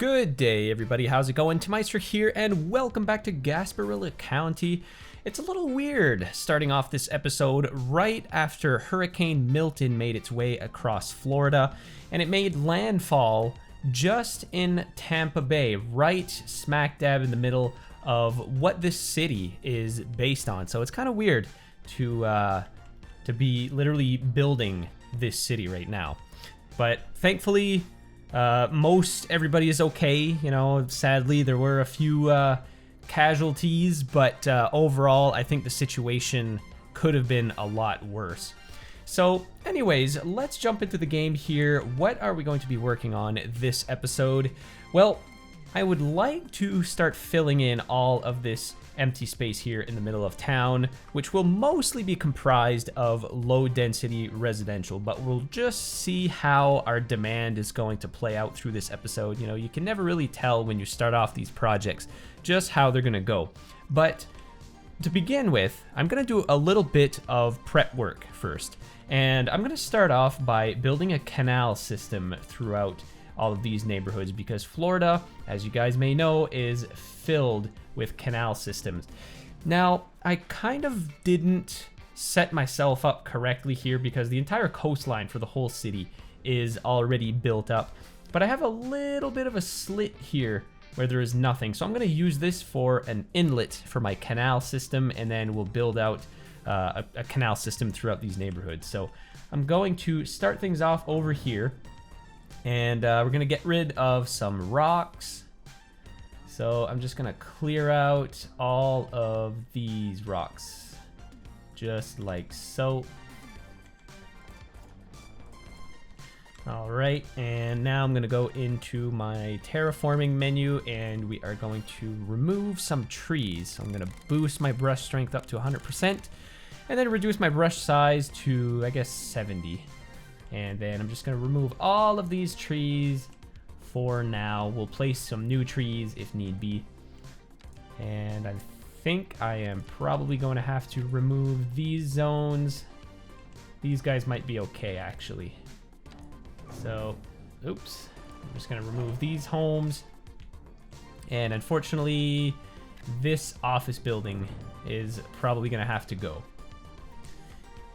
Good day, everybody. How's it going? Meister here, and welcome back to Gasparilla County. It's a little weird starting off this episode right after Hurricane Milton made its way across Florida, and it made landfall just in Tampa Bay, right smack dab in the middle of what this city is based on. So it's kind of weird to be literally building this city right now. But thankfully, most everybody is okay. You know, sadly, there were a few casualties, but overall, I think the situation could have been a lot worse. So anyways, let's jump into the game here. What are we going to be working on this episode? Well, I would like to start filling in all of this empty space here in the middle of town, which will mostly be comprised of low density residential, but we'll just see how our demand is going to play out through this episode. You know, you can never really tell when you start off these projects just how they're gonna go. But to begin with, I'm gonna do a little bit of prep work first. And I'm gonna start off by building a canal system throughout all of these neighborhoods, because Florida, as you guys may know, is filled with canal systems. Now, I kind of didn't set myself up correctly here because the entire coastline for the whole city is already built up, but I have a little bit of a slit here where there is nothing. So I'm gonna use this for an inlet for my canal system, and then we'll build out a canal system throughout these neighborhoods. So I'm going to start things off over here, and we're gonna get rid of some rocks. So I'm just gonna clear out all of these rocks, just like so. All right, and now I'm gonna go into my terraforming menu, and we are going to remove some trees. So I'm gonna boost my brush strength up to 100%, and then reduce my brush size to, I guess, 70. And then I'm just gonna remove all of these trees for now. We'll place some new trees if need be. And I think I am probably going to have to remove these zones. These guys might be okay, actually. So, oops. I'm just gonna remove these homes. And unfortunately, this office building is probably gonna have to go.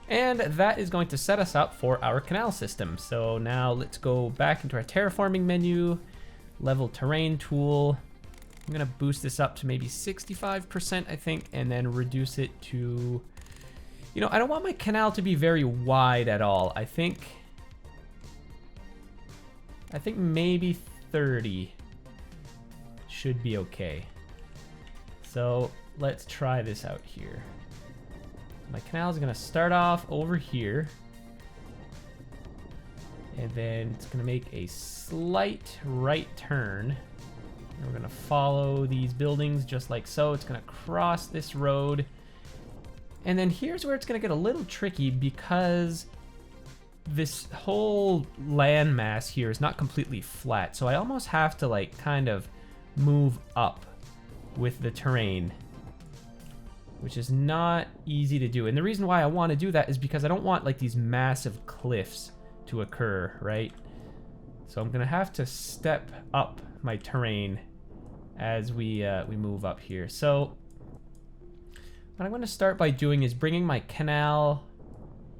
And that is going to set us up for our canal system. So now let's go back into our terraforming menu, level terrain tool. I'm gonna boost this up to maybe 65%, I think, and then reduce it to, you know, I don't want my canal to be very wide at all. I think maybe 30 should be okay. So let's try this out here. My canal is gonna start off over here, and then it's gonna make a slight right turn. And we're gonna follow these buildings just like so. It's gonna cross this road, and then here's where it's gonna get a little tricky, because this whole landmass here is not completely flat. So I almost have to like kind of move up with the terrain, which is not easy to do. And the reason why I want to do that is because I don't want like these massive cliffs to occur, right? So I'm gonna have to step up my terrain as we move up here. So what I'm gonna start by doing is bringing my canal,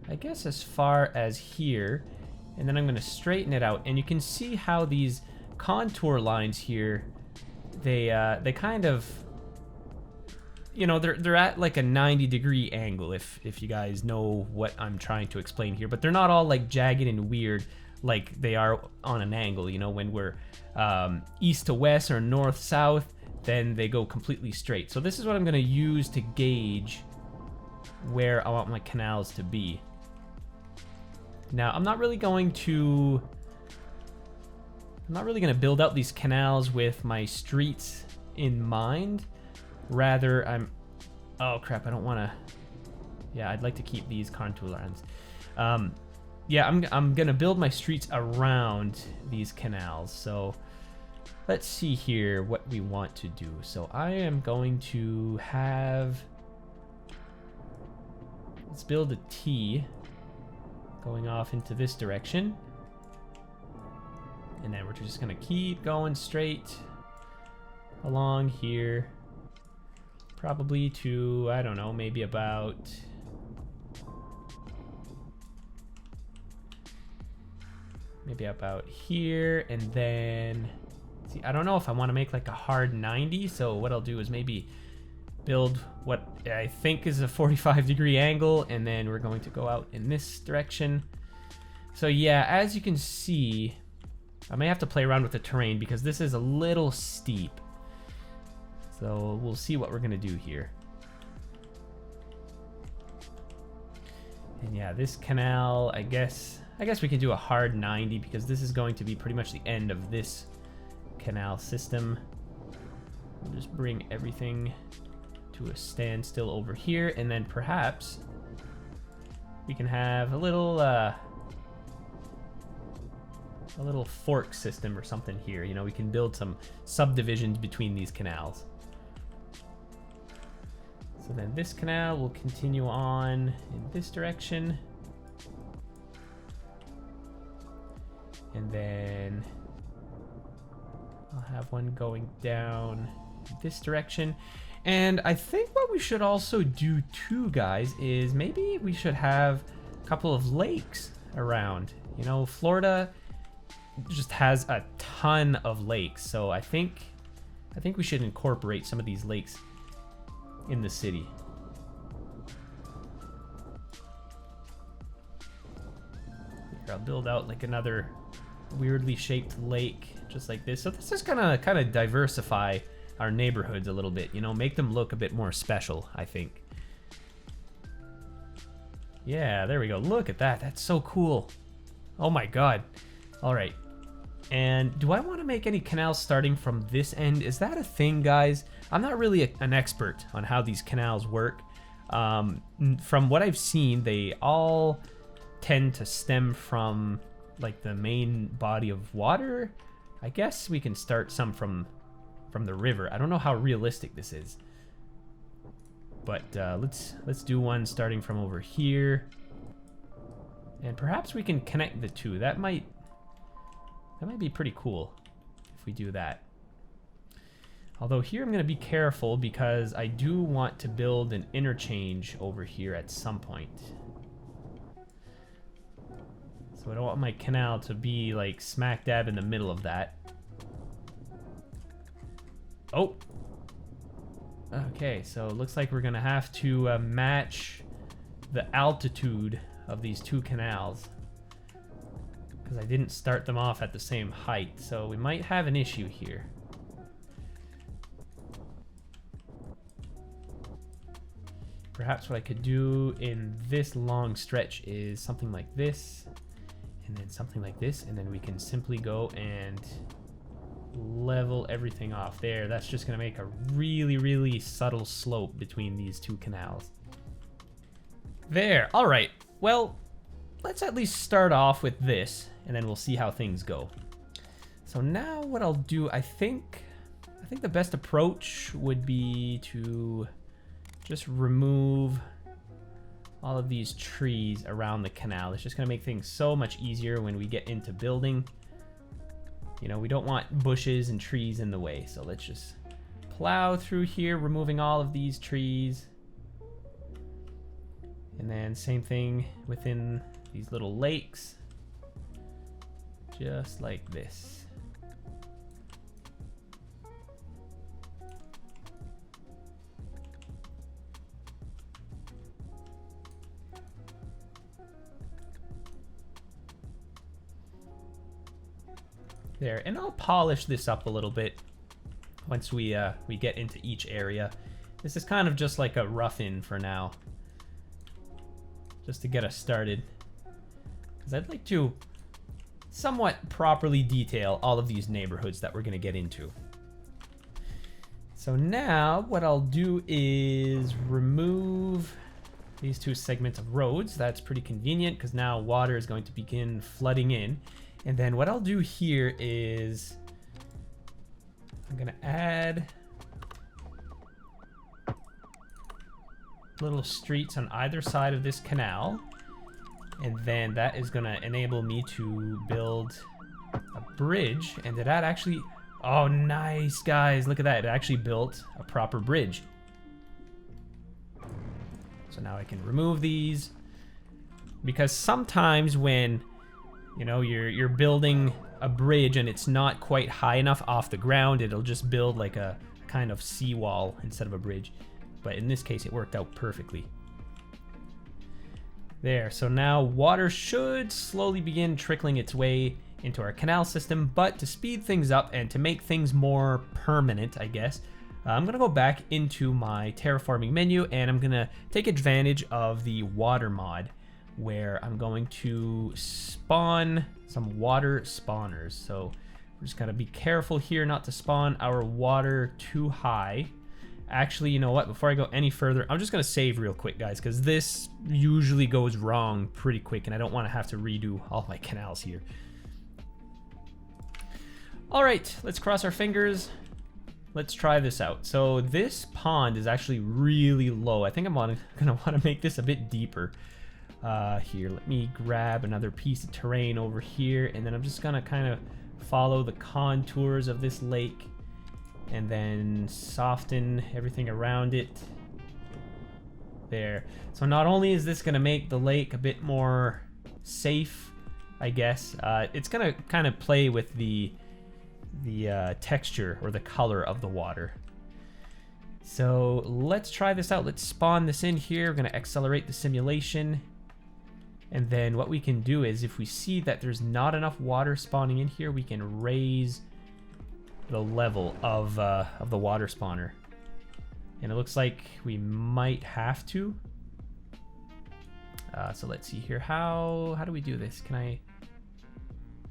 I guess, as far as here, and then I'm gonna straighten it out. And you can see how these contour lines here, they kind of, you know, they're at like a 90-degree angle, if you guys know what I'm trying to explain here. But they're not all like jagged and weird like they are on an angle. You know, when we're east to west or north south, then they go completely straight. So this is what I'm gonna use to gauge where I want my canals to be. Now, I'm not really gonna build out these canals with my streets in mind. Rather, oh crap, I don't want to, yeah, I'd like to keep these contour lines. Yeah, I'm gonna build my streets around these canals. So let's see here what we want to do. So I am going to have, let's build a T going off into this direction. And then we're just gonna keep going straight along here. Probably to, I don't know, maybe about... maybe about here, and then... see, I don't know if I want to make like a hard 90, so what I'll do is maybe build what I think is a 45-degree angle, and then we're going to go out in this direction. So yeah, as you can see, I may have to play around with the terrain because this is a little steep. So we'll see what we're gonna do here. And yeah, this canal, I guess we can do a hard 90 because this is going to be pretty much the end of this canal system. We'll just bring everything to a standstill over here, and then perhaps we can have a little fork system or something here. You know, we can build some subdivisions between these canals. So then this canal will continue on in this direction. And then I'll have one going down this direction. And I think what we should also do too, guys, is maybe we should have a couple of lakes around. You know, Florida just has a ton of lakes, so I think we should incorporate some of these lakes in the city. Here, I'll build out like another weirdly shaped lake just like this. So this is gonna kind of diversify our neighborhoods a little bit, you know, make them look a bit more special, I think. Yeah, there we go. Look at that. That's so cool. Oh my god. All right. And do I want to make any canals starting from this end? Is that a thing, guys? I'm not really an expert on how these canals work. From what I've seen, they all tend to stem from like the main body of water. I guess we can start some from the river. I don't know how realistic this is, but let's do one starting from over here, and perhaps we can connect the two. That might be pretty cool if we do that. Although here I'm going to be careful because I do want to build an interchange over here at some point. So I don't want my canal to be like smack dab in the middle of that. Oh! Okay, so it looks like we're going to have to match the altitude of these two canals, because I didn't start them off at the same height, so we might have an issue here. Perhaps what I could do in this long stretch is something like this, and then something like this, and then we can simply go and level everything off there. That's just going to make a really, really subtle slope between these two canals. There. All right. Well, let's at least start off with this, and then we'll see how things go. So now what I'll do, I think the best approach would be to just remove all of these trees around the canal. It's just going to make things so much easier when we get into building. You know, we don't want bushes and trees in the way, so let's just plow through here, removing all of these trees. And then same thing within these little lakes, just like this. There, and I'll polish this up a little bit once we get into each area. This is kind of just like a rough-in for now, just to get us started, because I'd like to somewhat properly detail all of these neighborhoods that we're going to get into. So now what I'll do is remove these two segments of roads. That's pretty convenient because now water is going to begin flooding in. And then what I'll do here is I'm going to add little streets on either side of this canal. And then that is going to enable me to build a bridge, and did that actually... Oh, nice, guys. Look at that. It actually built a proper bridge. So now I can remove these. Because sometimes when, you know, you're building a bridge and it's not quite high enough off the ground, it'll just build like a kind of seawall instead of a bridge. But in this case, it worked out perfectly. There, so now water should slowly begin trickling its way into our canal system, but to speed things up and to make things more permanent, I guess, I'm gonna go back into my terraforming menu and I'm gonna take advantage of the water mod, where I'm going to spawn some water spawners. So we're just gotta be careful here not to spawn our water too high. Actually, you know what? Before I go any further, I'm just gonna save real quick, guys, because this usually goes wrong pretty quick and I don't want to have to redo all my canals here. All right, let's cross our fingers. Let's try this out. So this pond is actually really low. I think I'm gonna want to make this a bit deeper. Here, let me grab another piece of terrain over here, and then I'm just gonna kind of follow the contours of this lake and then soften everything around it. There. So not only is this gonna make the lake a bit more safe, I guess, it's gonna kind of play with the texture or the color of the water. So let's try this out. Let's spawn this in here. We're gonna accelerate the simulation. And then what we can do is, if we see that there's not enough water spawning in here, we can raise the level of the water spawner. And it looks like we might have to. So let's see here. How do we do this? Can I...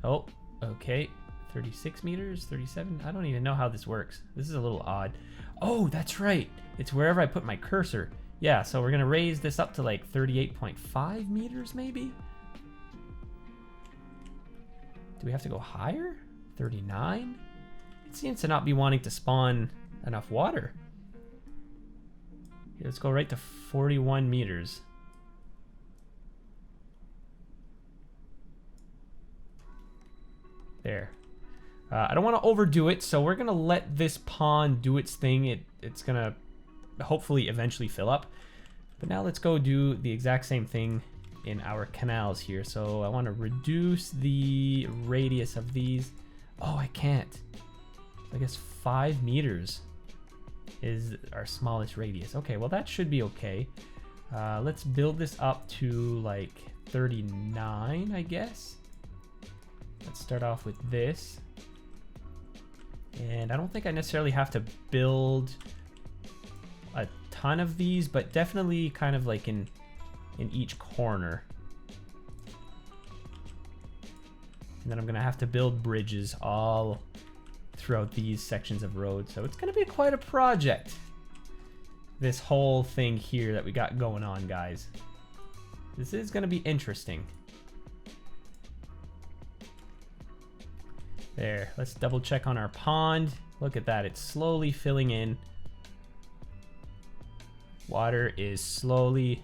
Oh, okay. 36 meters, 37. I don't even know how this works. This is a little odd. Oh, that's right. It's wherever I put my cursor. Yeah, so we're gonna raise this up to like 38.5 meters maybe? Do we have to go higher? 39? It seems to not be wanting to spawn enough water. Yeah, let's go right to 41 meters. There. I don't want to overdo it, so we're gonna let this pond do its thing. It's gonna hopefully eventually fill up. But now let's go do the exact same thing in our canals here. So I want to reduce the radius of these. Oh, I can't. I guess 5 meters is our smallest radius. Okay, well that should be okay. Let's build this up to like 39, I guess. Let's start off with this. And I don't think I necessarily have to build a ton of these, but definitely kind of like in each corner. And then I'm gonna have to build bridges all throughout these sections of road. So it's gonna be quite a project, this whole thing here that we got going on, guys. This is gonna be interesting. There, let's double check on our pond. Look at that, it's slowly filling in. Water is slowly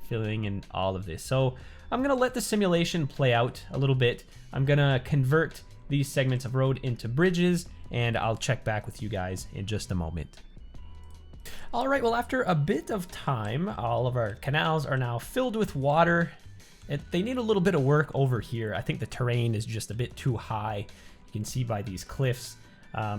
filling in all of this. So I'm gonna let the simulation play out a little bit. I'm gonna convert these segments of road into bridges, and I'll check back with you guys in just a moment. All right, well, after a bit of time, all of our canals are now filled with water. They need a little bit of work over here. I think the terrain is just a bit too high. You can see by these cliffs.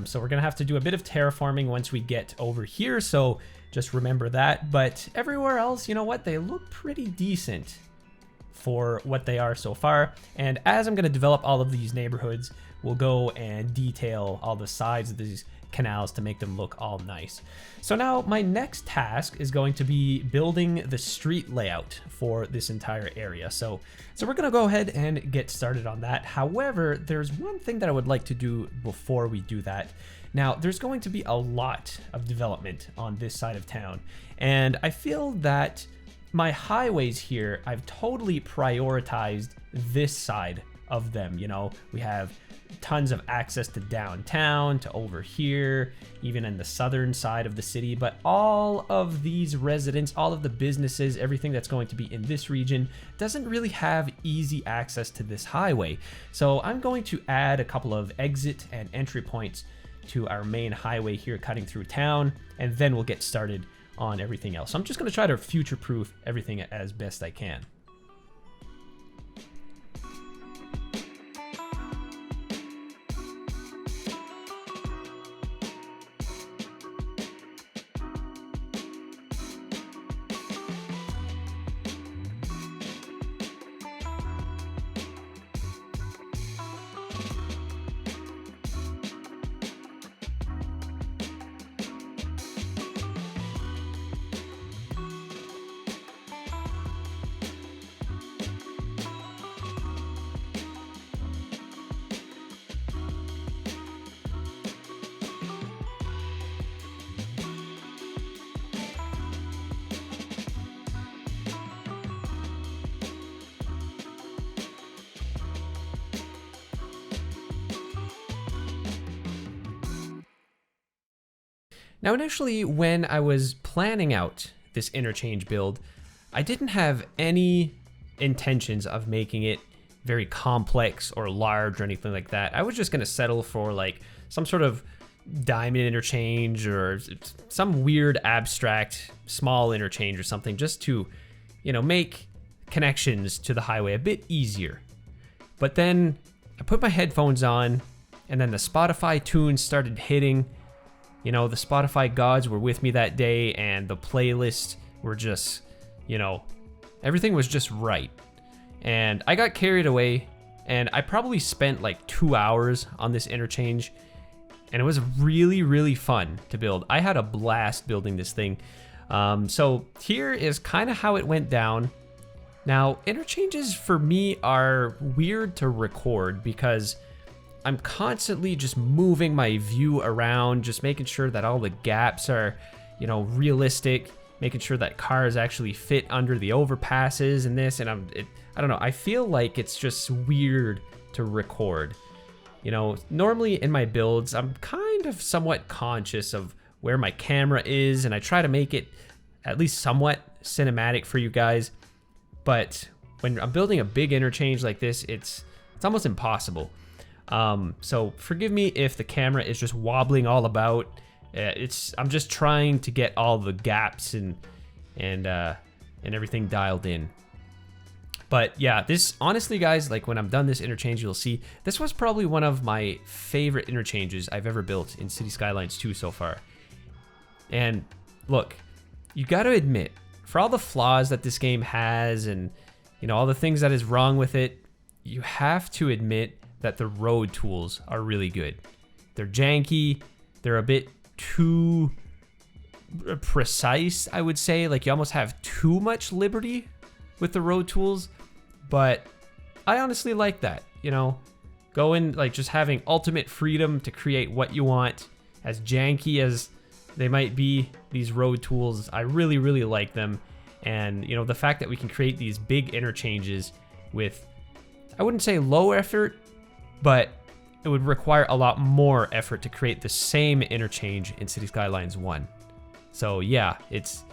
So we're gonna have to do a bit of terraforming once we get over here. So just remember that. But everywhere else, you know what? They look pretty decent for what they are so far. And as I'm gonna develop all of these neighborhoods, we'll go and detail all the sides of these canals to make them look all nice. So now my next task is going to be building the street layout for this entire area. So we're gonna go ahead and get started on that. However, there's one thing that I would like to do before we do that. Now, there's going to be a lot of development on this side of town, and I feel that my highways here, I've totally prioritized this side of them. You know, we have tons of access to downtown, to over here, even in the southern side of the city. But all of these residents, all of the businesses, everything that's going to be in this region doesn't really have easy access to this highway. So I'm going to add a couple of exit and entry points to our main highway here cutting through town, and then we'll get started on everything else. So I'm just going to try to future-proof everything as best I can. Now, initially, when I was planning out this interchange build, I didn't have any intentions of making it very complex or large or anything like that. I was just going to settle for like some sort of diamond interchange or some weird abstract small interchange or something, just to, you know, make connections to the highway a bit easier. But then I put my headphones on, and then the Spotify tunes started hitting. You know, the Spotify gods were with me that day, and the playlists were just, you know, everything was just right. And I got carried away, and I probably spent like 2 hours on this interchange, and it was really, really fun to build. I had a blast building this thing. So here is kind of how it went down. Now, interchanges for me are weird to record because I'm constantly just moving my view around, just making sure that all the gaps are, you know, realistic, making sure that cars actually fit under the overpasses and this. And I don't know, I feel like it's just weird to record. You know, normally in my builds, I'm kind of somewhat conscious of where my camera is, and I try to make it at least somewhat cinematic for you guys. But when I'm building a big interchange like this, it's almost impossible. So forgive me if the camera is just wobbling all about. I'm just trying to get all the gaps and everything dialed in. But yeah, this honestly, guys, like when I'm done this interchange, you'll see this was probably one of my favorite interchanges I've ever built in Cities Skylines 2 so far. And look, you got to admit, for all the flaws that this game has and, you know, all the things that is wrong with it, you have to admit that the road tools are really good. They're janky, they're a bit too precise, I would say. Like, you almost have too much liberty with the road tools, but I honestly like that, you know? Going, like, just having ultimate freedom to create what you want. As janky as they might be, these road tools, I really, really like them. And, you know, the fact that we can create these big interchanges with, I wouldn't say low effort, but it would require a lot more effort to create the same interchange in Cities Skylines 1. So yeah, it's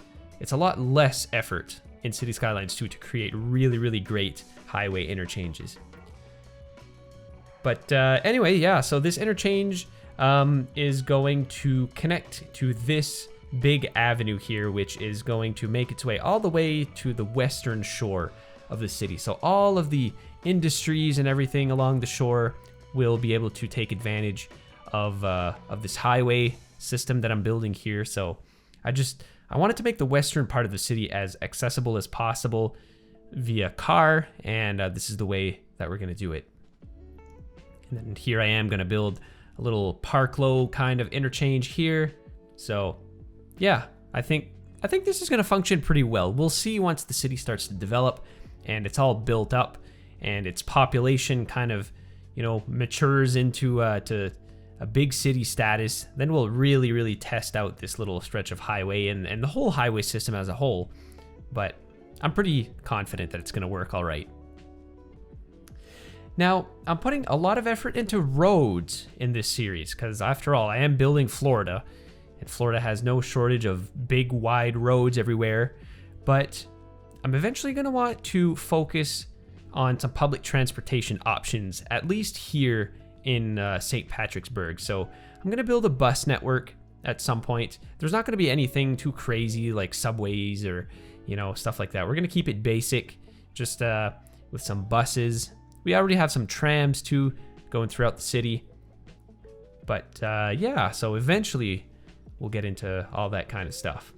a lot less effort in Cities Skylines 2 to create really, really great highway interchanges. But anyway, yeah, so this interchange is going to connect to this big avenue here, which is going to make its way all the way to the western shore of the city. So all of the industries and everything along the shore will be able to take advantage of this highway system that I'm building here. So I wanted to make the western part of the city as accessible as possible via car, and this is the way that we're going to do it. And then here I am going to build a little park-low kind of interchange here. So yeah, I think this is going to function pretty well. We'll see once the city starts to develop and it's all built up and its population kind of, you know, matures into to a big city status. Then we'll really, really test out this little stretch of highway and the whole highway system as a whole. But I'm pretty confident that it's going to work all right. Now, I'm putting a lot of effort into roads in this series because, after all, I am building Florida, and Florida has no shortage of big, wide roads everywhere. But I'm eventually going to want to focus on some public transportation options, at least here in St. Patricksburg. So I'm going to build a bus network at some point. There's not going to be anything too crazy like subways or, you know, stuff like that. We're going to keep it basic, just with some buses. We already have some trams too going throughout the city. But yeah, so eventually we'll get into all that kind of stuff.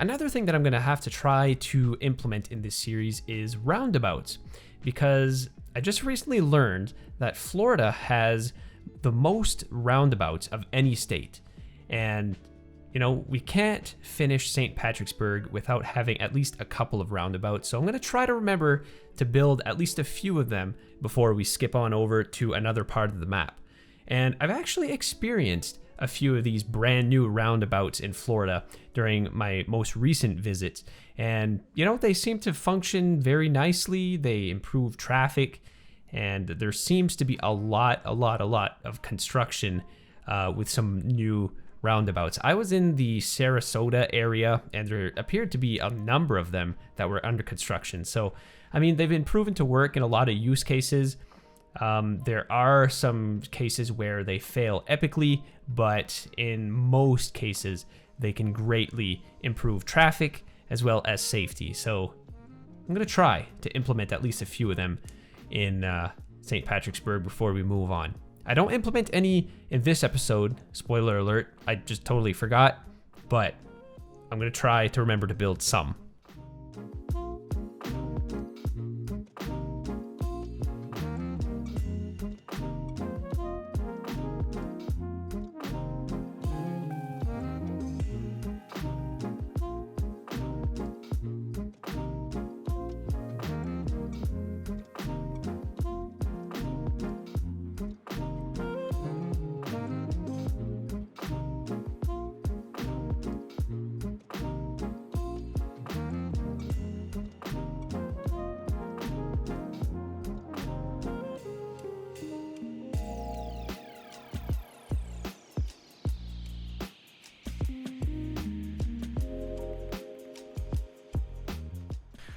Another thing that I'm going to have to try to implement in this series is roundabouts, because I just recently learned that Florida has the most roundabouts of any state. And, you know, we can't finish St. Patricksburg without having at least a couple of roundabouts. So I'm going to try to remember to build at least a few of them before we skip on over to another part of the map. And I've actually experienced a few of these brand new roundabouts in Florida during my most recent visits. And, you know, they seem to function very nicely. They improve traffic, and there seems to be a lot of construction with some new roundabouts. I was in the Sarasota area, and there appeared to be a number of them that were under construction. So, I mean, they've been proven to work in a lot of use cases. There are some cases where they fail epically, but in most cases, they can greatly improve traffic as well as safety. So I'm going to try to implement at least a few of them in St. Patricksburg before we move on. I don't implement any in this episode, spoiler alert, I just totally forgot, but I'm going to try to remember to build some.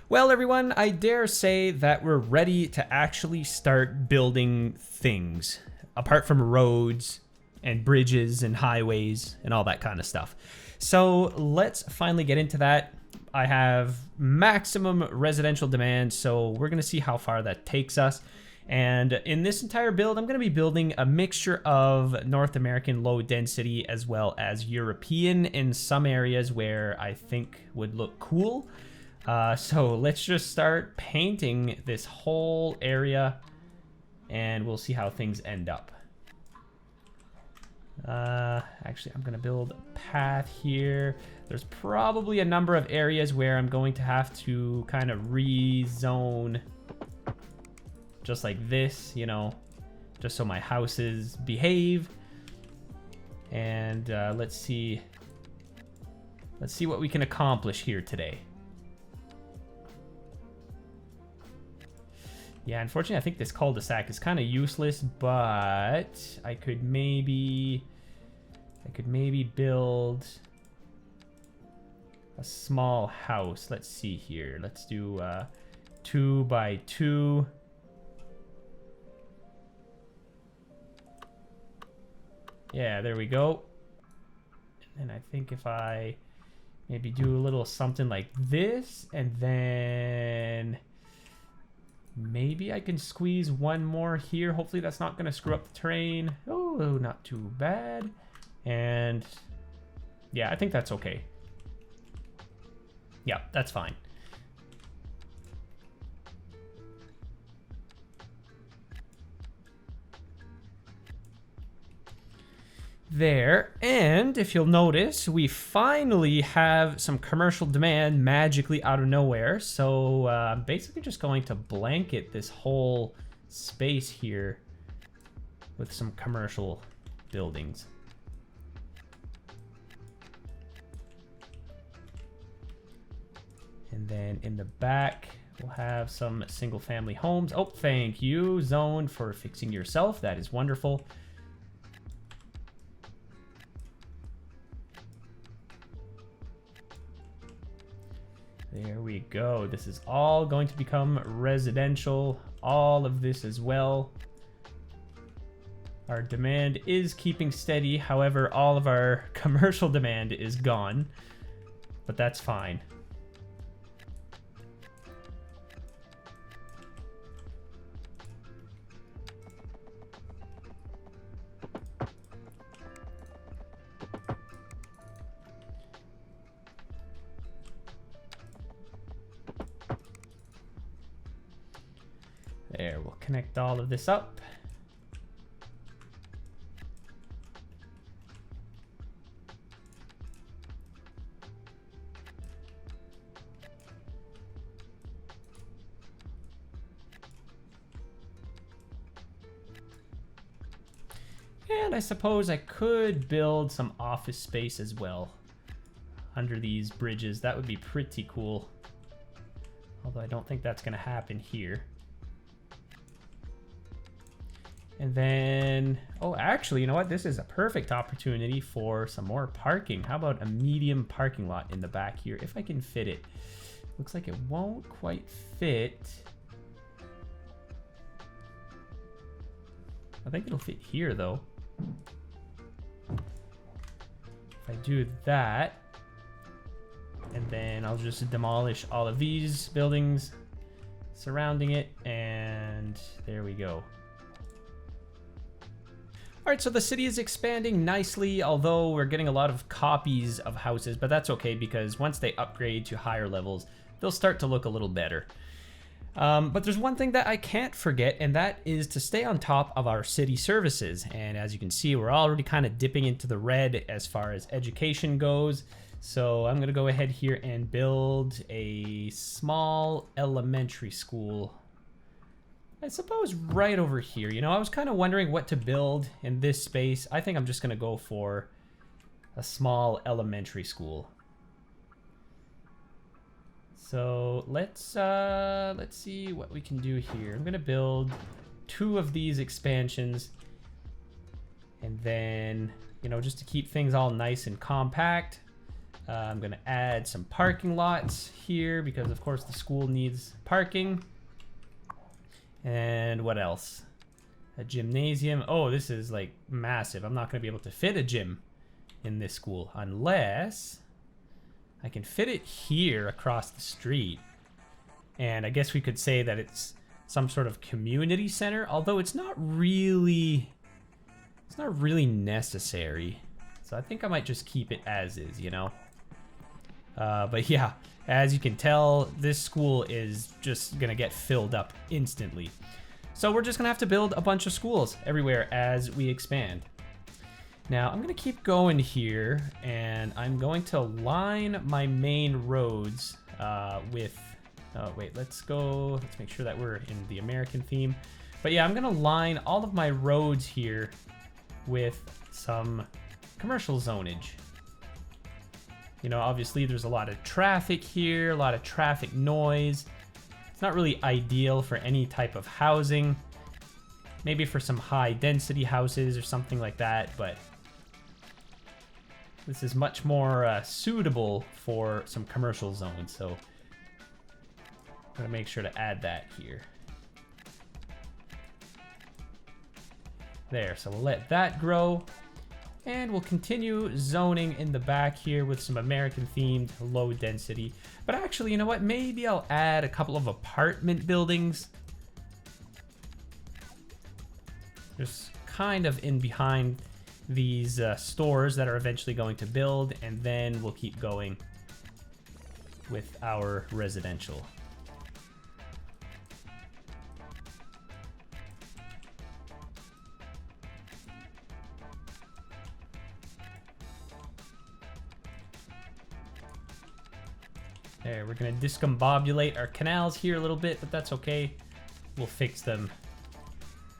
Well, everyone, I dare say that we're ready to actually start building things, apart from roads and bridges and highways and all that kind of stuff. So let's finally get into that. I have maximum residential demand, so we're going to see how far that takes us. And in this entire build, I'm going to be building a mixture of North American low density as well as European in some areas where I think would look cool. So let's just start painting this whole area and we'll see how things end up. Actually, I'm going to build a path here. There's probably a number of areas where I'm going to have to kind of rezone just like this, you know, just so my houses behave. And let's see what we can accomplish here today. Yeah, unfortunately, I think this cul-de-sac is kind of useless, but I could maybe build a small house. Let's see here. Let's do 2 by 2. Yeah, there we go. And I think if I maybe do a little something like this, and then maybe I can squeeze one more here. Hopefully that's not going to screw up the terrain. Oh, not too bad. And yeah, I think that's okay. Yeah, that's fine. There, and if you'll notice, we finally have some commercial demand magically out of nowhere. So I'm basically just going to blanket this whole space here with some commercial buildings. And then in the back, we'll have some single family homes. Oh, thank you, Zone, for fixing yourself. That is wonderful. There we go. This is all going to become residential. All of this as well. Our demand is keeping steady. However, all of our commercial demand is gone. But that's fine. There, we'll connect all of this up. And I suppose I could build some office space as well under these bridges. That would be pretty cool. Although I don't think that's going to happen here. And then, oh, actually, you know what? This is a perfect opportunity for some more parking. How about a medium parking lot in the back here, if I can fit it? Looks like it won't quite fit. I think it'll fit here, though. If I do that, and then I'll just demolish all of these buildings surrounding it, and there we go. All right, so the city is expanding nicely, although we're getting a lot of copies of houses, but that's okay because once they upgrade to higher levels, they'll start to look a little better. But there's one thing that I can't forget, and that is to stay on top of our city services. And as you can see, we're already kind of dipping into the red as far as education goes. So I'm gonna go ahead here and build a small elementary school, I suppose right over here. You know, I was kind of wondering what to build in this space. I think I'm just gonna go for a small elementary school. So let's see what we can do here. I'm gonna build 2 of these expansions, and then, you know, just to keep things all nice and compact, I'm gonna add some parking lots here because of course the school needs parking. And what else? A gymnasium. Oh, this is like massive. I'm not gonna be able to fit a gym in this school unless I can fit it here across the street. And I guess we could say that it's some sort of community center, although it's not really necessary. So I think I might just keep it as is, you know? But yeah, as you can tell, this school is just gonna get filled up instantly. So we're just gonna have to build a bunch of schools everywhere as we expand. Now I'm gonna keep going here, and I'm going to line my main roads with, oh wait, let's make sure that we're in the American theme. But yeah, I'm gonna line all of my roads here with some commercial zonage. You know, obviously there's a lot of traffic here, a lot of traffic noise. It's not really ideal for any type of housing. Maybe for some high density houses or something like that, but this is much more suitable for some commercial zones, so I'm gonna make sure to add that here. There, so we'll let that grow. And we'll continue zoning in the back here with some American themed low density. But actually, you know what? Maybe I'll add a couple of apartment buildings. Just kind of in behind these stores that are eventually going to build. And then we'll keep going with our residential. There, we're gonna discombobulate our canals here a little bit, but that's okay. We'll fix them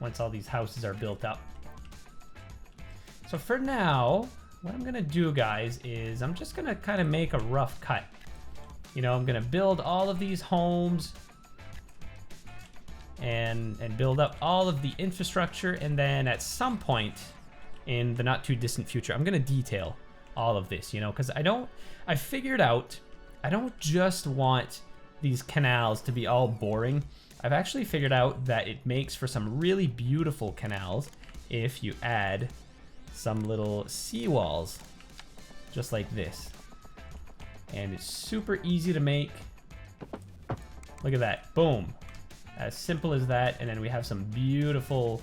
once all these houses are built up. So for now, what I'm gonna do, guys, is I'm just gonna kind of make a rough cut. You know, I'm gonna build all of these homes and build up all of the infrastructure, and then at some point in the not too distant future, I'm gonna detail all of this, you know, because I figured out I don't just want these canals to be all boring. I've actually figured out that it makes for some really beautiful canals if you add some little seawalls just like this. And it's super easy to make. Look at that, boom. As simple as that, and then we have some beautiful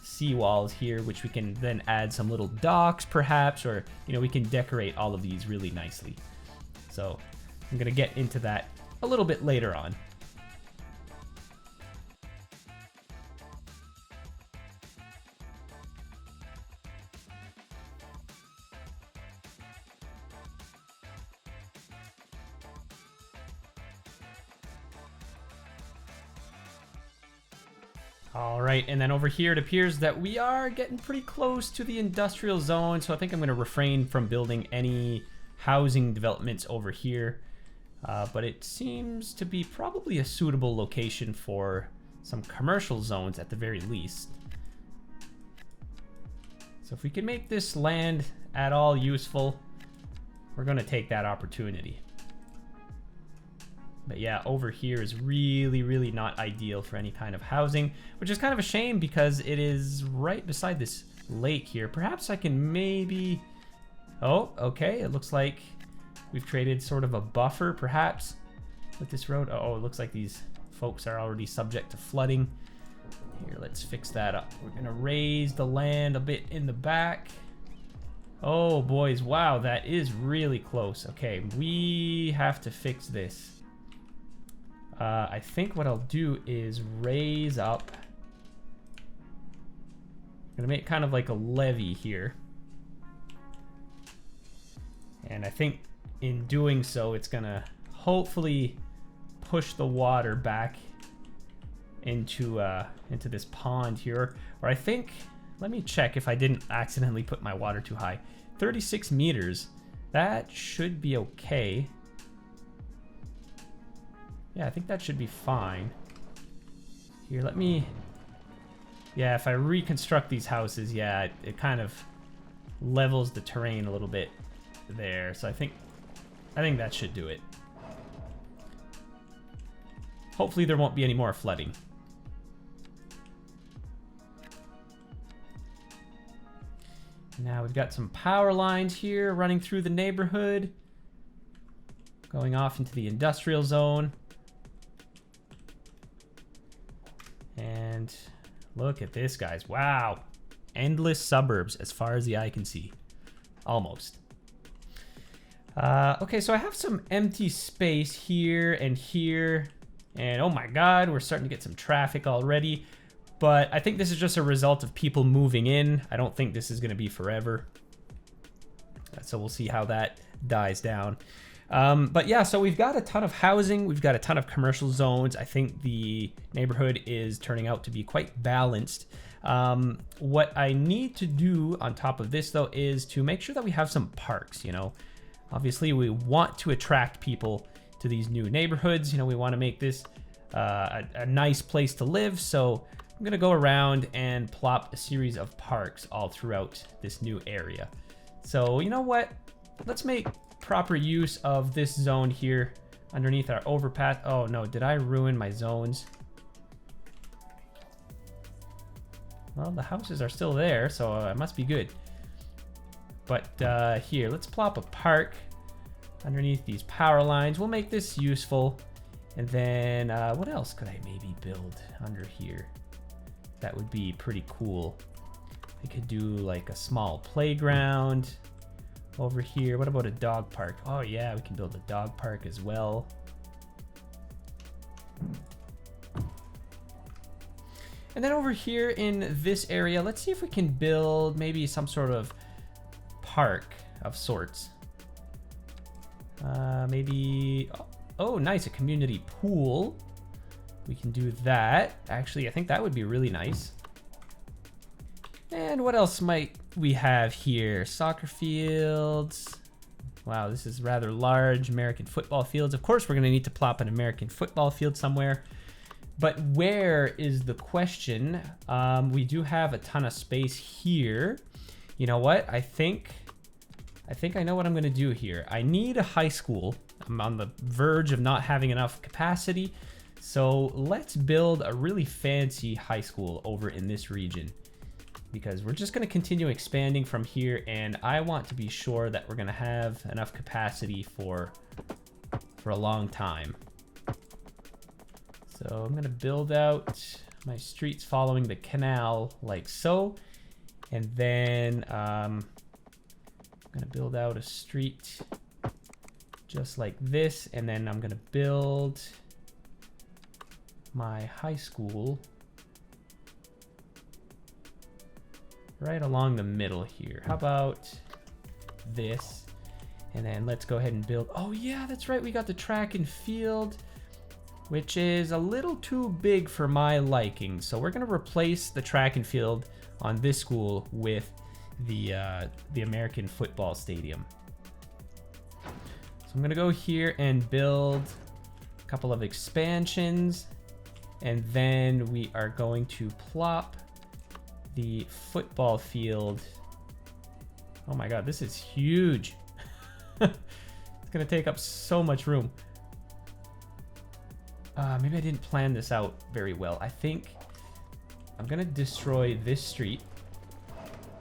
seawalls here, which we can then add some little docks perhaps, or, you know, we can decorate all of these really nicely. So I'm gonna get into that a little bit later on. All right, and then over here it appears that we are getting pretty close to the industrial zone, so I think I'm going to refrain from building any housing developments over here, but it seems to be probably a suitable location for some commercial zones at the very least. So if we can make this land at all useful, we're going to take that opportunity. But yeah, over here is really, really not ideal for any kind of housing, which is kind of a shame because it is right beside this lake here. Perhaps I can maybe... Oh, okay, it looks like we've created sort of a buffer, perhaps, with this road. Oh, it looks like these folks are already subject to flooding. Here, let's fix that up. We're gonna raise the land a bit in the back. Oh, boys, wow, that is really close. Okay, we have to fix this. I think what I'll do is raise up. I'm gonna make kind of like a levee here. And I think in doing so, it's gonna hopefully push the water back into this pond here. Or I think, let me check if I didn't accidentally put my water too high. 36 meters, that should be okay. Yeah, I think that should be fine. Here, let me... Yeah, if I reconstruct these houses, yeah, it kind of levels the terrain a little bit there. So I think that should do it. Hopefully there won't be any more flooding. Now we've got some power lines here running through the neighborhood, going off into the industrial zone. And look at this, guys. Wow. Endless suburbs as far as the eye can see. Almost. Okay, so I have some empty space here and here. And oh my god, we're starting to get some traffic already. But I think this is just a result of people moving in. I don't think this is going to be forever. So we'll see how that dies down. But yeah, so we've got a ton of housing. We've got a ton of commercial zones. I think the neighborhood is turning out to be quite balanced. What I need to do on top of this, though, is to make sure that we have some parks, you know. Obviously, we want to attract people to these new neighborhoods. You know, we want to make this a nice place to live. So I'm going to go around and plop a series of parks all throughout this new area. So you know what? Let's make proper use of this zone here underneath our overpass. Oh no, did I ruin my zones? Well, the houses are still there, so it must be good. But here, let's plop a park underneath these power lines. We'll make this useful. And then what else could I maybe build under here? That would be pretty cool. I could do like a small playground over here. What about a dog park? Oh yeah, we can build a dog park as well. And then over here in this area, let's see if we can build maybe some sort of park of sorts. Maybe, oh nice, a community pool. We can do that. Actually, I think that would be really nice. And what else might we have here? Soccer fields. Wow, this is rather large. American football fields. Of course, we're going to need to plop an American football field somewhere. But where is the question? We do have a ton of space here. You know what? I think I know what I'm going to do here. I need a high school. I'm on the verge of not having enough capacity. So let's build a really fancy high school over in this region, because we're just going to continue expanding from here, and I want to be sure that we're going to have enough capacity for a long time. So I'm going to build out my streets following the canal like so, and then I'm going to build out a street just like this, and then I'm going to build my high school right along the middle here. How about this? And then let's go ahead and build. Oh yeah, that's right. We got the track and field, which is a little too big for my liking. So we're going to replace the track and field on this school with the American football stadium. So I'm going to go here and build a couple of expansions, and then we are going to plop the football field. Oh my god, this is huge. It's gonna take up so much room. Maybe I didn't plan this out very well. I think I'm gonna destroy this street,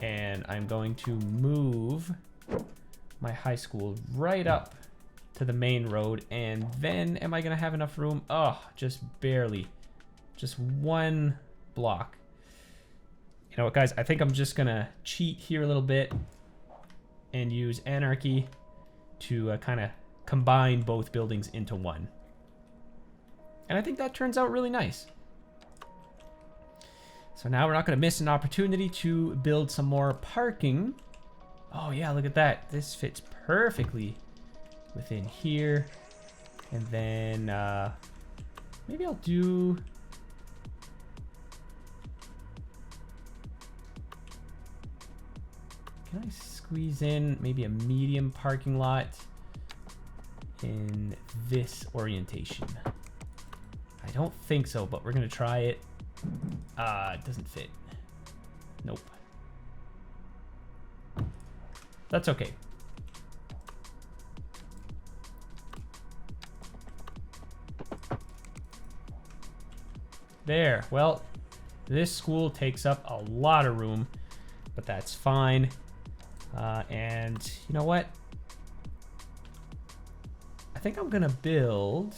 and I'm going to move my high school right up to the main road, and then am I gonna have enough room? Oh, just barely. Just one block. You know what, guys? I think I'm just gonna cheat here a little bit and use anarchy to kind of combine both buildings into one. And I think that turns out really nice. So now we're not gonna miss an opportunity to build some more parking. Oh yeah, look at that. This fits perfectly within here. And then maybe I'll do... Can I squeeze in maybe a medium parking lot in this orientation? I don't think so, but we're gonna try it. It doesn't fit. Nope. That's okay. There. Well, this school takes up a lot of room, but that's fine. And you know what? I think I'm gonna build...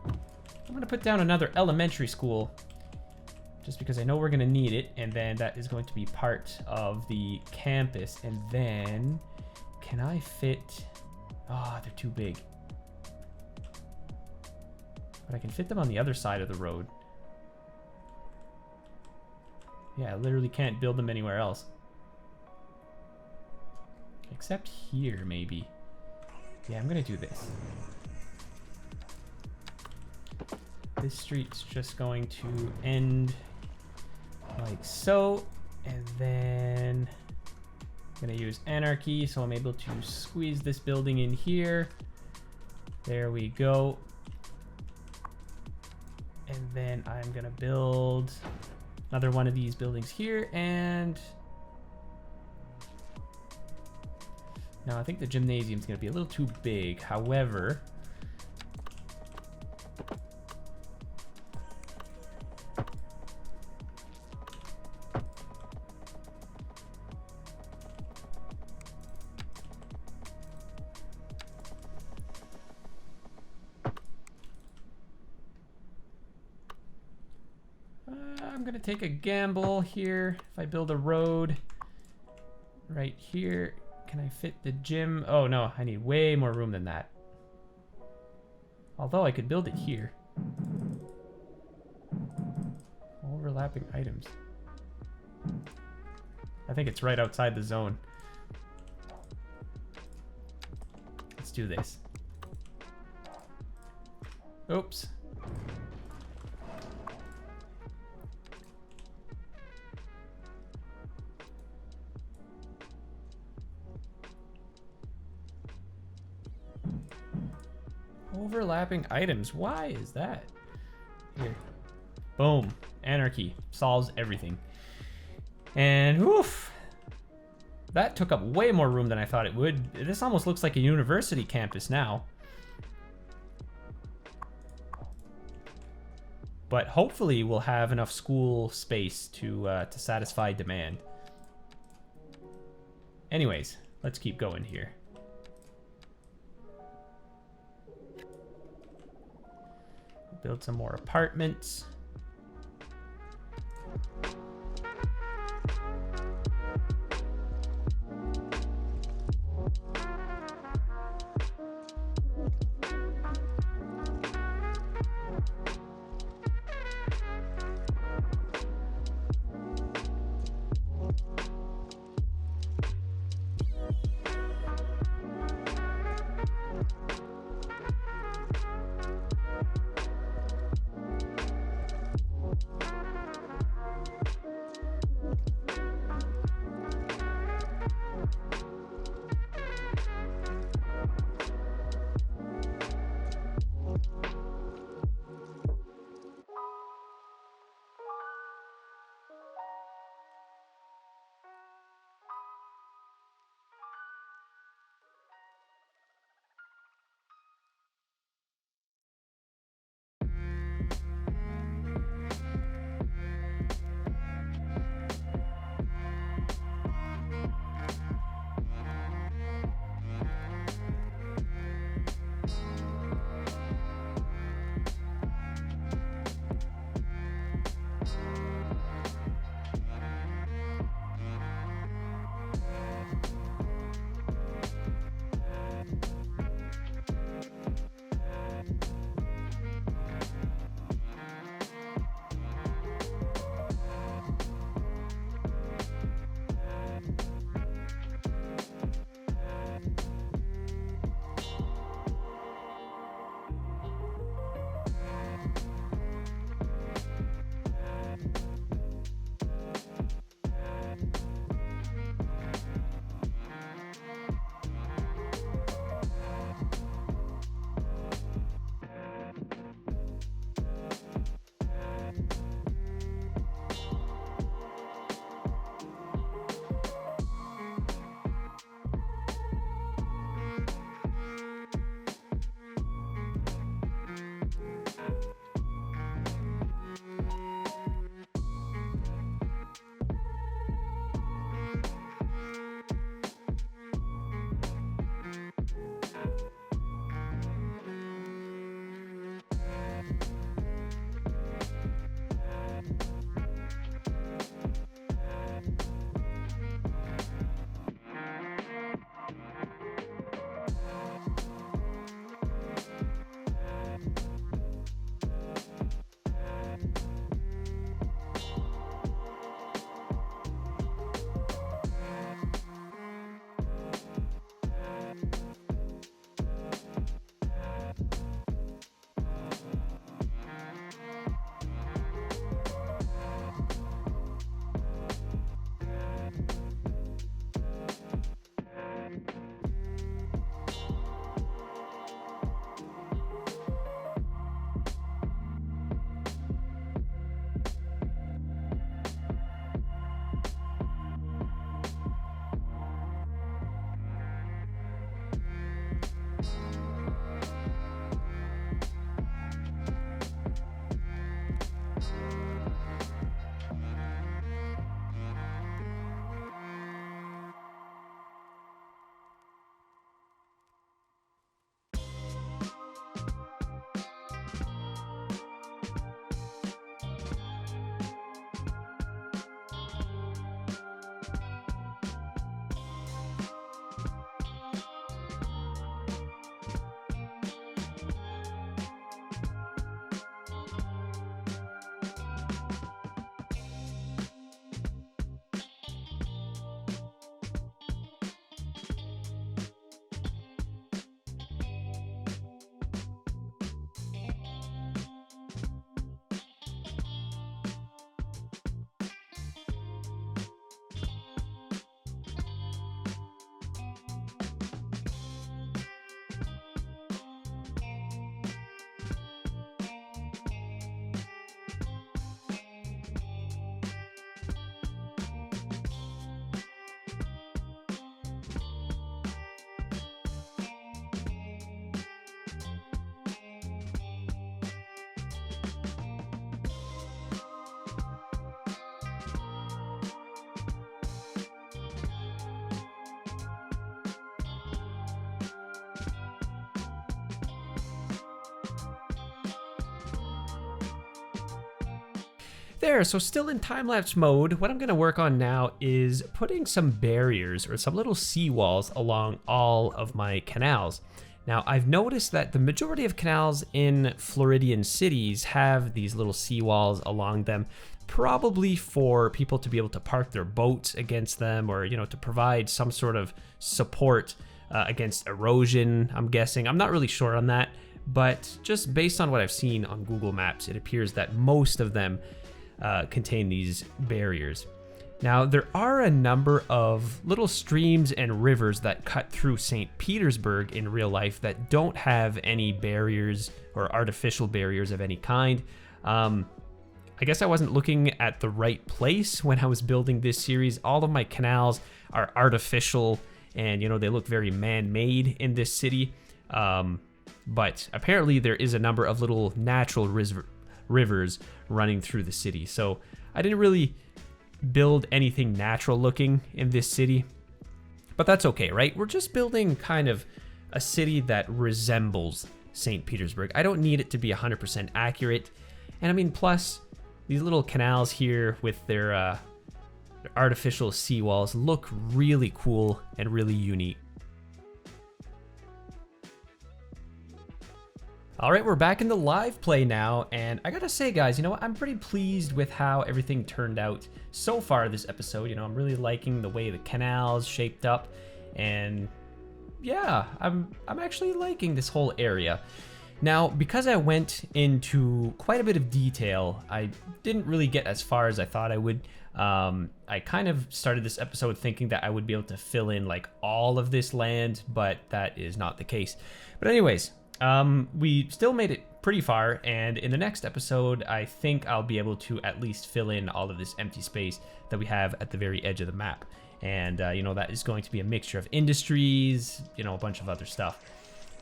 I'm gonna put down another elementary school, just because I know we're gonna need it, and then that is going to be part of the campus. And then, can I fit... Oh, they're too big. But I can fit them on the other side of the road. Yeah, I literally can't build them anywhere else. Except here, maybe. Yeah, I'm gonna do this. This street's just going to end like so. And then I'm gonna use anarchy, so I'm able to squeeze this building in here. There we go. And then I'm gonna build another one of these buildings here, and now I think the gymnasium's gonna be a little too big. However, I'm gonna take a gamble here. If I build a road right here, can I fit the gym? Oh no, I need way more room than that. Although I could build it here. Overlapping items. I think it's right outside the zone. Let's do this. Oops. Overlapping items. Why is that? Here. Boom. Anarchy. Solves everything. And woof. That took up way more room than I thought it would. This almost looks like a university campus now. But hopefully we'll have enough school space to satisfy demand. Anyways, let's keep going here. Build some more apartments. There, so still in time-lapse mode, what I'm gonna work on now is putting some barriers or some little seawalls along all of my canals. Now, I've noticed that the majority of canals in Floridian cities have these little seawalls along them, probably for people to be able to park their boats against them, or, you know, to provide some sort of support against erosion, I'm guessing. I'm not really sure on that, but just based on what I've seen on Google Maps, it appears that most of them contain these barriers. Now, there are a number of little streams and rivers that cut through St. Petersburg in real life that don't have any barriers or artificial barriers of any kind. I guess I wasn't looking at the right place when I was building this series. All of my canals are artificial and, you know, they look very man-made in this city. But apparently there is a number of little natural rivers running through the city. So I didn't really build anything natural looking in this city, but that's okay, right? We're just building kind of a city that resembles St. Petersburg. I don't need it to be 100% accurate. And I mean, plus these little canals here with their artificial seawalls look really cool and really unique. All right, we're back in the live play now, and I gotta say, guys, you know what? I'm pretty pleased with how everything turned out so far this episode. You know, I'm really liking the way the canals shaped up, and yeah, I'm actually liking this whole area. Now, because I went into quite a bit of detail, I didn't really get as far as I thought I would. I kind of started this episode thinking that I would be able to fill in like all of this land, but that is not the case. But anyways, we still made it pretty far, and in the next episode, I think I'll be able to at least fill in all of this empty space that we have at the very edge of the map. And, you know, that is going to be a mixture of industries, you know, a bunch of other stuff.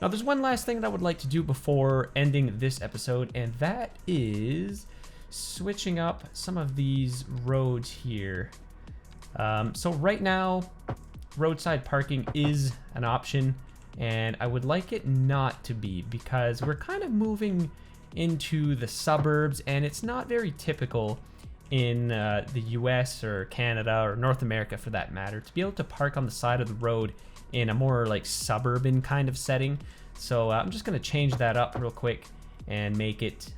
Now, there's one last thing that I would like to do before ending this episode, and that is switching up some of these roads here. So right now, roadside parking is an option, and I would like it not to be, because we're kind of moving into the suburbs, and it's not very typical in the US or Canada or North America for that matter to be able to park on the side of the road in a more like suburban kind of setting. So I'm just gonna change that up real quick and make it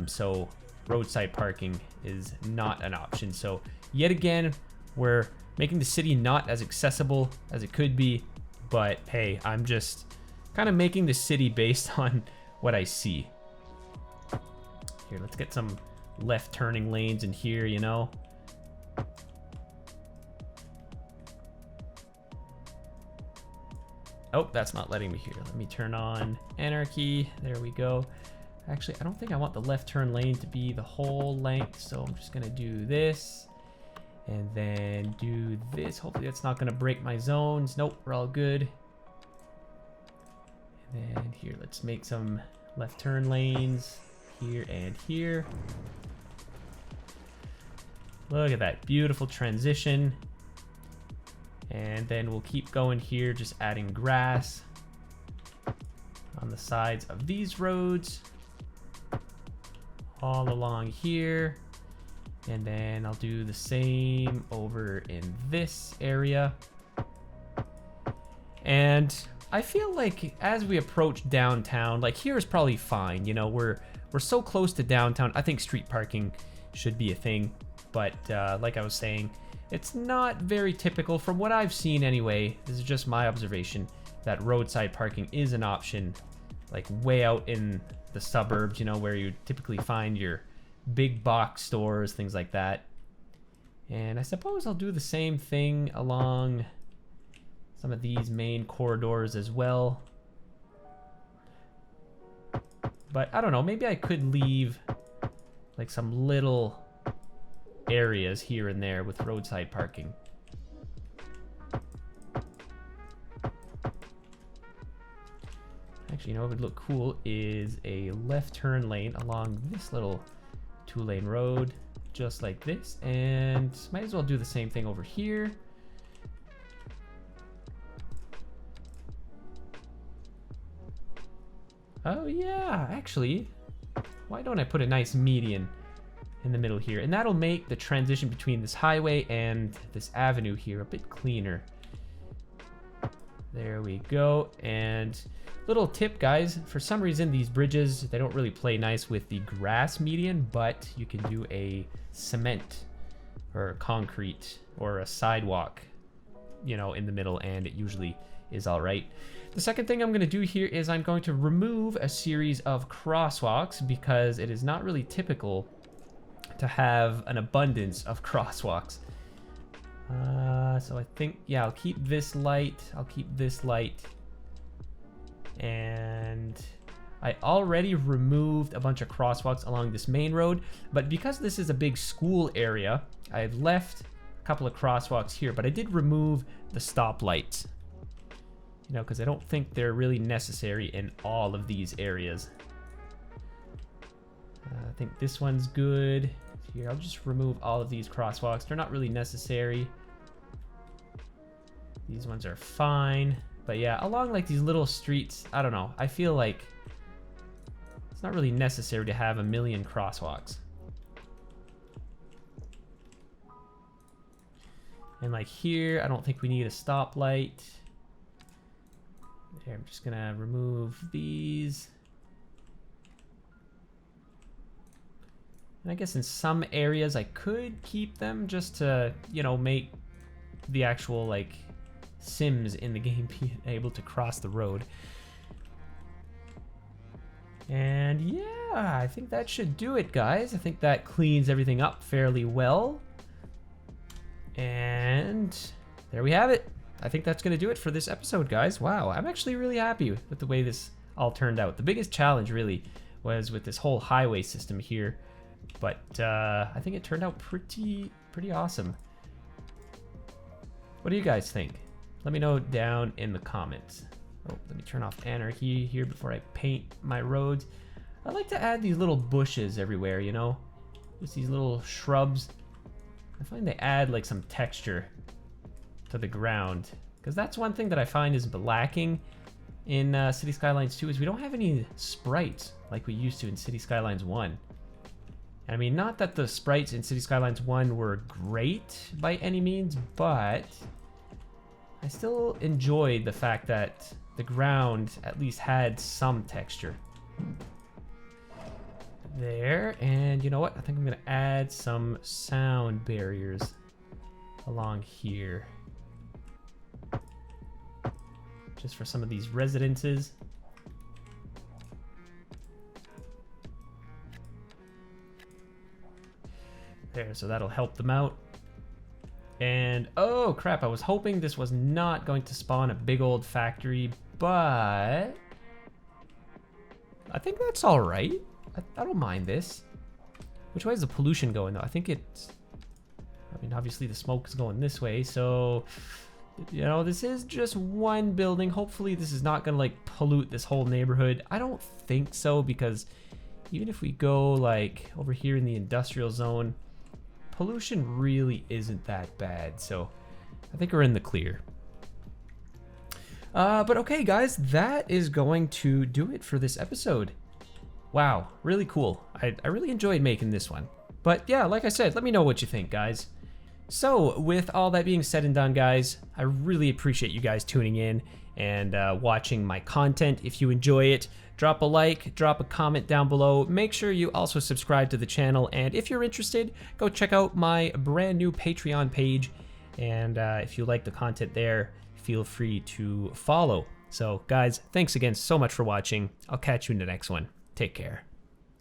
so roadside parking is not an option. So yet again, we're making the city not as accessible as it could be, but hey, I'm just kind of making the city based on what I see. Here, let's get some left turning lanes in here, you know. Oh, that's not letting me here. Let me turn on anarchy. There we go. Actually, I don't think I want the left turn lane to be the whole length, so I'm just gonna do this and then do this. Hopefully that's not gonna break my zones. Nope, we're all good. And then here, let's make some left turn lanes here and here. Look at that beautiful transition. And then we'll keep going here, just adding grass on the sides of these roads, all along here. And then I'll do the same over in this area. And I feel like as we approach downtown, like here is probably fine. You know, we're so close to downtown. I think street parking should be a thing. But like I was saying, it's not very typical from what I've seen anyway. This is just my observation that roadside parking is an option, like way out in the suburbs, you know, where you typically find your big box stores, things like that. And I suppose I'll do the same thing along some of these main corridors as well. But I don't know, maybe I could leave like some little areas here and there with roadside parking. Actually, you know what would look cool is a left turn lane along this little 2-lane road, just like this, and might as well do the same thing over here. Oh yeah, actually, why don't I put a nice median in the middle here. And that'll make the transition between this highway and this avenue here a bit cleaner. There we go. And little tip, guys, for some reason these bridges, they don't really play nice with the grass median, but you can do a cement or concrete or a sidewalk, you know, in the middle, and it usually is all right. The second thing I'm going to do here is I'm going to remove a series of crosswalks because it is not really typical to have an abundance of crosswalks. So I think, yeah, I'll keep this light. I'll keep this light. And I already removed a bunch of crosswalks along this main road, but because this is a big school area, I've left a couple of crosswalks here, but I did remove the stoplights, you know, because I don't think they're really necessary in all of these areas. I think this one's good. Here, I'll just remove all of these crosswalks. They're not really necessary. These ones are fine. But yeah, along like these little streets, I don't know. I feel like it's not really necessary to have a million crosswalks. And like here, I don't think we need a stoplight. There, I'm just gonna remove these. And I guess in some areas I could keep them just to, you know, make the actual like Sims in the game be able to cross the road. And yeah, I think that should do it, guys. I think that cleans everything up fairly well. And there we have it. I think that's going to do it for this episode, guys. Wow, I'm actually really happy with the way this all turned out. The biggest challenge really was with this whole highway system here, but I think it turned out pretty awesome. What do you guys think? Let me know down in the comments. Oh, let me turn off anarchy here before I paint my roads. I like to add these little bushes everywhere, you know? Just these little shrubs. I find they add like some texture to the ground, because that's one thing that I find is lacking in Cities Skylines 2 is we don't have any sprites like we used to in Cities Skylines 1. I mean, not that the sprites in Cities Skylines 1 were great by any means, but I still enjoyed the fact that the ground at least had some texture. There, and you know what? I think I'm gonna add some sound barriers along here. Just for some of these residences. There, so that'll help them out. And oh crap, I was hoping this was not going to spawn a big old factory, but I think that's all right. I don't mind this. Which way is the pollution going though? I think it's, I mean, obviously the smoke is going this way, so you know, this is just one building. Hopefully this is not gonna like pollute this whole neighborhood. I don't think so, because even if we go like over here in the industrial zone, pollution really isn't that bad, so I think we're in the clear. But okay, guys, that is going to do it for this episode. Wow, really cool. I really enjoyed making this one. But yeah, like I said, let me know what you think, guys. So with all that being said and done, guys, I really appreciate you guys tuning in and watching my content. If you enjoy it, drop a like, drop a comment down below. Make sure you also subscribe to the channel. And if you're interested, go check out my brand new Patreon page. And if you like the content there, feel free to follow. So guys, thanks again so much for watching. I'll catch you in the next one. Take care.